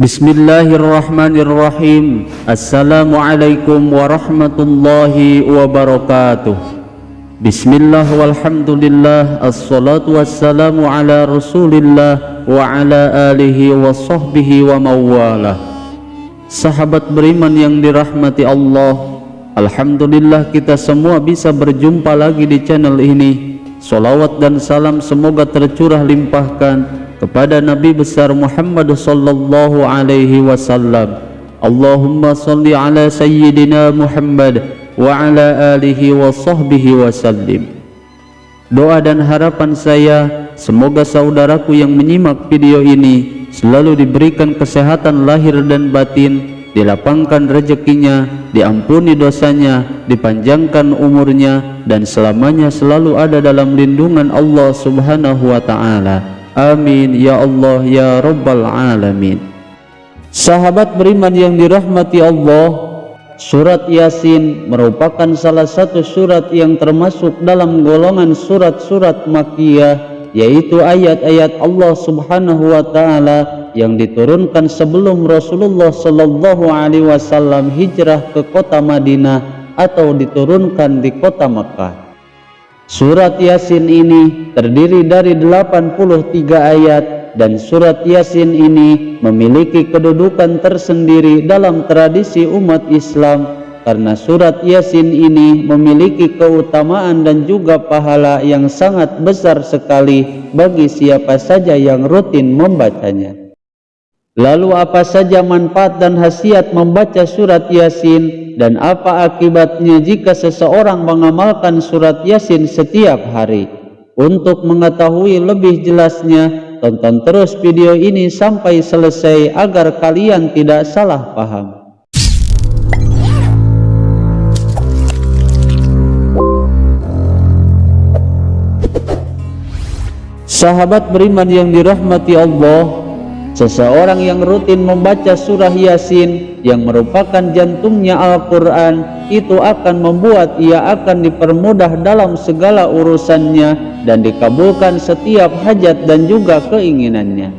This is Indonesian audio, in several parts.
Bismillahirrahmanirrahim. Assalamualaikum warahmatullahi wabarakatuh. Bismillah walhamdulillah, assalatu wassalamu ala rasulillah wa ala alihi wa sahbihi wa mawalah. Sahabat beriman yang dirahmati Allah, alhamdulillah kita semua bisa berjumpa lagi di channel ini. Salawat dan salam semoga tercurah limpahkan kepada Nabi besar Muhammad sallallahu alaihi wasallam. Allahumma salli ala sayyidina Muhammad wa ala alihi wa sahbihi wasallim. Doa dan harapan saya, semoga saudaraku yang menyimak video ini selalu diberikan kesehatan lahir dan batin, dilapangkan rezekinya, diampuni dosanya, dipanjangkan umurnya, dan selamanya selalu ada dalam lindungan Allah subhanahu wa ta'ala. Amin ya Allah ya Rabbal Alamin. Sahabat beriman yang dirahmati Allah, surat Yasin merupakan salah satu surat yang termasuk dalam golongan surat-surat Makkiyah, yaitu ayat-ayat Allah subhanahu wa ta'ala yang diturunkan sebelum Rasulullah sallallahu alaihi wasallam hijrah ke kota Madinah atau diturunkan di kota Makkah. Surat Yasin ini terdiri dari 83 ayat, dan surat Yasin ini memiliki kedudukan tersendiri dalam tradisi umat Islam karena surat Yasin ini memiliki keutamaan dan juga pahala yang sangat besar sekali bagi siapa saja yang rutin membacanya. Lalu apa saja manfaat dan khasiat membaca surat Yasin, dan apa akibatnya jika seseorang mengamalkan surat Yasin setiap hari? Untuk mengetahui lebih jelasnya, tonton terus video ini sampai selesai agar kalian tidak salah paham. Sahabat beriman yang dirahmati Allah, seseorang yang rutin membaca surah Yasin yang merupakan jantungnya Al-Quran itu akan membuat ia akan dipermudah dalam segala urusannya dan dikabulkan setiap hajat dan juga keinginannya.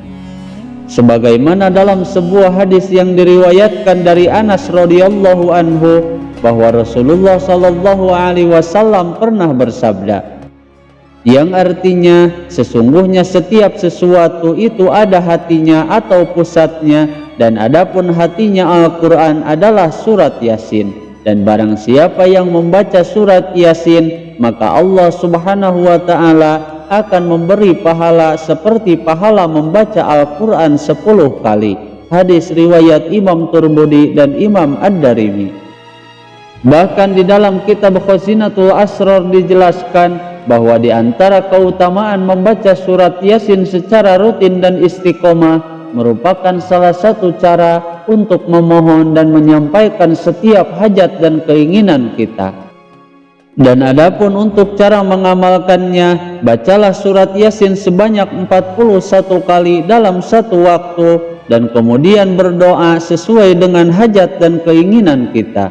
Sebagaimana dalam sebuah hadis yang diriwayatkan dari Anas radhiyallahu anhu bahwa Rasulullah sallallahu alaihi wasallam pernah bersabda, yang artinya sesungguhnya setiap sesuatu itu ada hatinya atau pusatnya, dan adapun hatinya Al-Quran adalah surat Yasin, dan barang siapa yang membaca surat Yasin maka Allah subhanahu wa ta'ala akan memberi pahala seperti pahala membaca Al-Quran 10 kali. Hadis riwayat Imam Turbudi dan Imam Ad-Darimi. Bahkan di dalam kitab Khazinatul Asrar dijelaskan bahwa di antara keutamaan membaca surat Yasin secara rutin dan istiqomah merupakan salah satu cara untuk memohon dan menyampaikan setiap hajat dan keinginan kita. Dan adapun untuk cara mengamalkannya, bacalah surat Yasin sebanyak 41 kali dalam satu waktu, dan kemudian berdoa sesuai dengan hajat dan keinginan kita.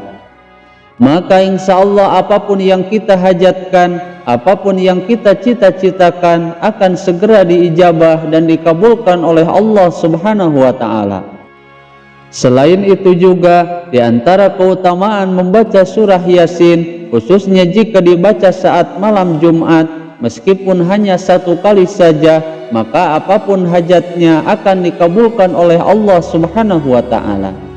Maka insya Allah apapun yang kita hajatkan, apapun yang kita cita-citakan akan segera diijabah dan dikabulkan oleh Allah subhanahu wa ta'ala. Selain itu juga di antara keutamaan membaca surah Yasin, khususnya jika dibaca saat malam Jumat, meskipun hanya satu kali saja, maka apapun hajatnya akan dikabulkan oleh Allah subhanahu wa ta'ala.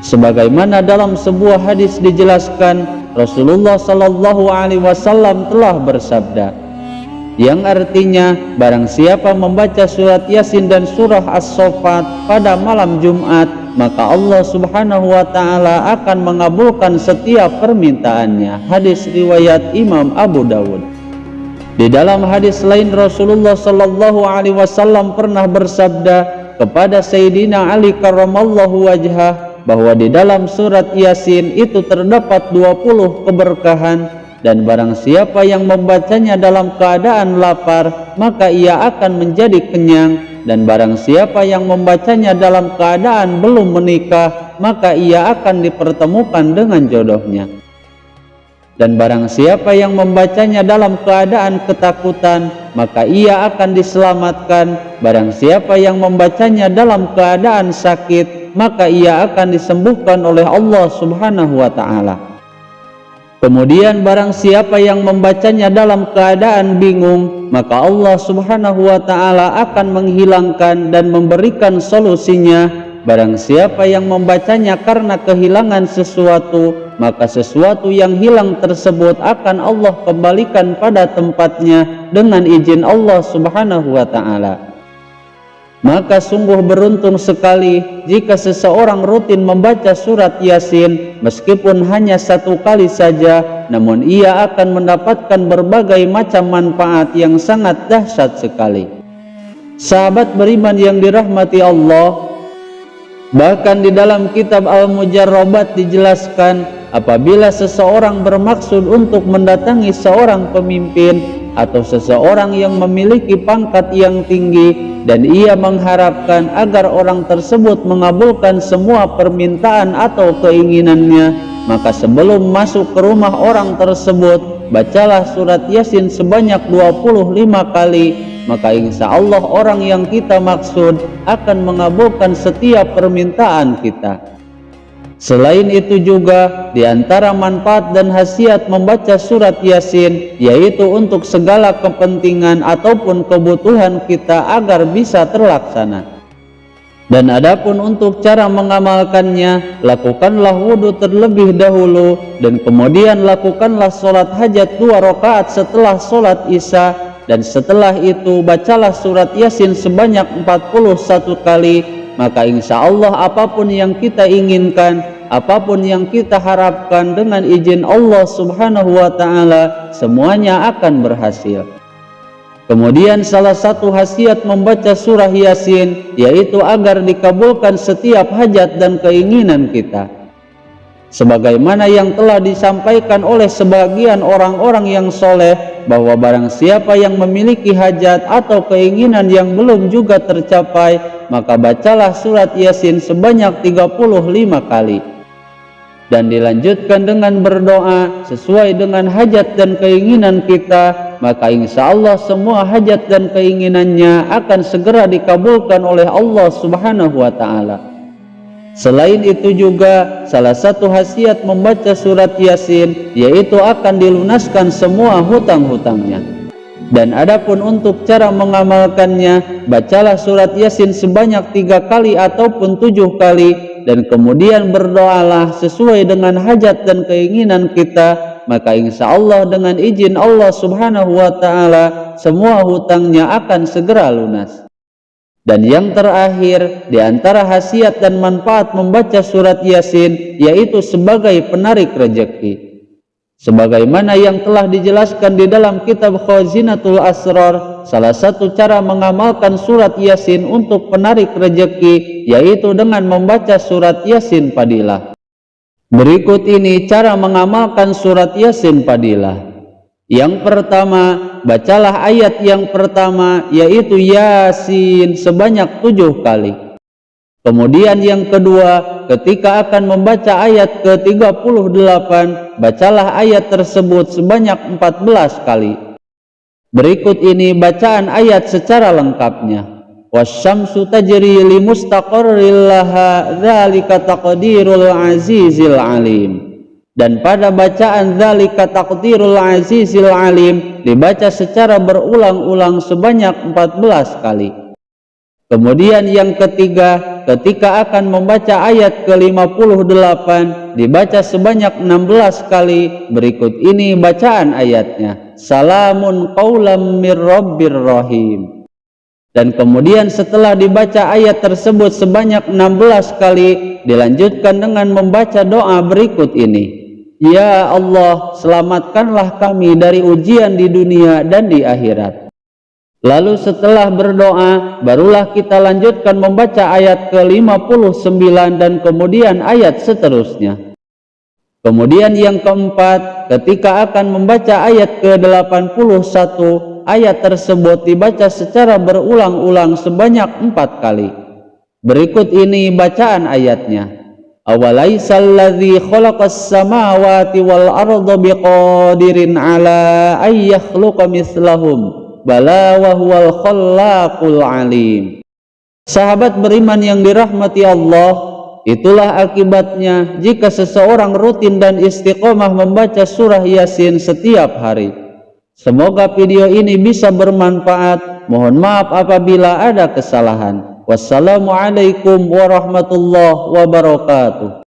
Sebagaimana dalam sebuah hadis dijelaskan, Rasulullah sallallahu alaihi wasallam telah bersabda, yang artinya barang siapa membaca surat Yasin dan surah As-Saffat pada malam Jumat, maka Allah subhanahu wa ta'ala akan mengabulkan setiap permintaannya. Hadis riwayat Imam Abu Dawud. Di dalam hadis lain Rasulullah sallallahu alaihi wasallam pernah bersabda kepada Sayyidina Ali karramallahu wajhah bahwa di dalam surat Yasin itu terdapat 20 keberkahan, dan barang siapa yang membacanya dalam keadaan lapar maka ia akan menjadi kenyang, dan barang siapa yang membacanya dalam keadaan belum menikah maka ia akan dipertemukan dengan jodohnya. Dan barang siapa yang membacanya dalam keadaan ketakutan, maka ia akan diselamatkan. Barang siapa yang membacanya dalam keadaan sakit, maka ia akan disembuhkan oleh Allah Subhanahu wa ta'ala. Kemudian barang siapa yang membacanya dalam keadaan bingung, maka Allah Subhanahu wa ta'ala akan menghilangkan dan memberikan solusinya. Barang siapa yang membacanya karena kehilangan sesuatu, maka sesuatu yang hilang tersebut akan Allah kembalikan pada tempatnya dengan izin Allah Subhanahu wa ta'ala. Maka sungguh beruntung sekali jika seseorang rutin membaca surat Yasin, meskipun hanya 1 kali saja, namun ia akan mendapatkan berbagai macam manfaat yang sangat dahsyat sekali. Sahabat beriman yang dirahmati Allah, bahkan di dalam kitab Al-Mujarrabat dijelaskan, apabila seseorang bermaksud untuk mendatangi seorang pemimpin atau seseorang yang memiliki pangkat yang tinggi, dan ia mengharapkan agar orang tersebut mengabulkan semua permintaan atau keinginannya, maka sebelum masuk ke rumah orang tersebut, bacalah surat Yasin sebanyak 25 kali. Maka insya Allah orang yang kita maksud akan mengabulkan setiap permintaan kita. Selain itu juga di antara manfaat dan khasiat membaca surat Yasin, yaitu untuk segala kepentingan ataupun kebutuhan kita agar bisa terlaksana. Dan adapun untuk cara mengamalkannya, lakukanlah wudhu terlebih dahulu, dan kemudian lakukanlah sholat hajat 2 rakaat setelah sholat isya. Dan setelah itu bacalah surat Yasin sebanyak 41 kali. Maka insya Allah apapun yang kita inginkan, apapun yang kita harapkan dengan izin Allah Subhanahu wa ta'ala, semuanya akan berhasil. Kemudian salah satu khasiat membaca surah Yasin, yaitu agar dikabulkan setiap hajat dan keinginan kita. Sebagaimana yang telah disampaikan oleh sebagian orang-orang yang soleh, bahwa barang siapa yang memiliki hajat atau keinginan yang belum juga tercapai, maka bacalah surat Yasin sebanyak 35 kali. Dan dilanjutkan dengan berdoa sesuai dengan hajat dan keinginan kita, maka insya Allah semua hajat dan keinginannya akan segera dikabulkan oleh Allah Subhanahu wa ta'ala. Selain itu juga salah satu khasiat membaca surat Yasin, yaitu akan dilunaskan semua hutang-hutangnya. Dan adapun untuk cara mengamalkannya, bacalah surat Yasin sebanyak 3 kali ataupun 7 kali, dan kemudian berdoalah sesuai dengan hajat dan keinginan kita, maka insya Allah dengan izin Allah Subhanahu wa ta'ala semua hutangnya akan segera lunas. Dan yang terakhir di antara khasiat dan manfaat membaca surat Yasin, yaitu sebagai penarik rezeki. Sebagaimana yang telah dijelaskan di dalam kitab Khazinatul Asrar, salah satu cara mengamalkan surat Yasin untuk penarik rezeki, yaitu dengan membaca surat Yasin Fadilah. Berikut ini cara mengamalkan surat Yasin Fadilah. Yang pertama, bacalah ayat yang pertama, yaitu Yasin sebanyak 7 kali. Kemudian yang kedua, ketika akan membaca ayat ke-38, bacalah ayat tersebut sebanyak 14 kali. Berikut ini bacaan ayat secara lengkapnya. Wasyamsu tajri limustaqarril laha, dzalika taqdirul azizil alim. Dan pada bacaan dzalika taqdirul azizil alim dibaca secara berulang-ulang sebanyak 14 kali. Kemudian yang ketiga, ketika akan membaca ayat ke-58 dibaca sebanyak 16 kali. Berikut ini bacaan ayatnya. Salamun qaulam mir rabbir rahim. Dan kemudian setelah dibaca ayat tersebut sebanyak 16 kali, dilanjutkan dengan membaca doa berikut ini. Ya Allah, selamatkanlah kami dari ujian di dunia dan di akhirat. Lalu setelah berdoa, barulah kita lanjutkan membaca ayat ke-59 dan kemudian ayat seterusnya. Kemudian yang keempat, ketika akan membaca ayat ke-81, ayat tersebut dibaca secara berulang-ulang sebanyak 4 kali. Berikut ini bacaan ayatnya. Awalaisal ladzi khalaqas samawati wal arda biqadirin ala ay yakhluqa mislahum bala wa huwal khallaqul alim. Sahabat beriman yang dirahmati Allah, itulah akibatnya jika seseorang rutin dan istiqomah membaca surah Yasin setiap hari. Semoga video ini bisa bermanfaat. Mohon maaf apabila ada kesalahan. Wassalamualaikum warahmatullahi wabarakatuh.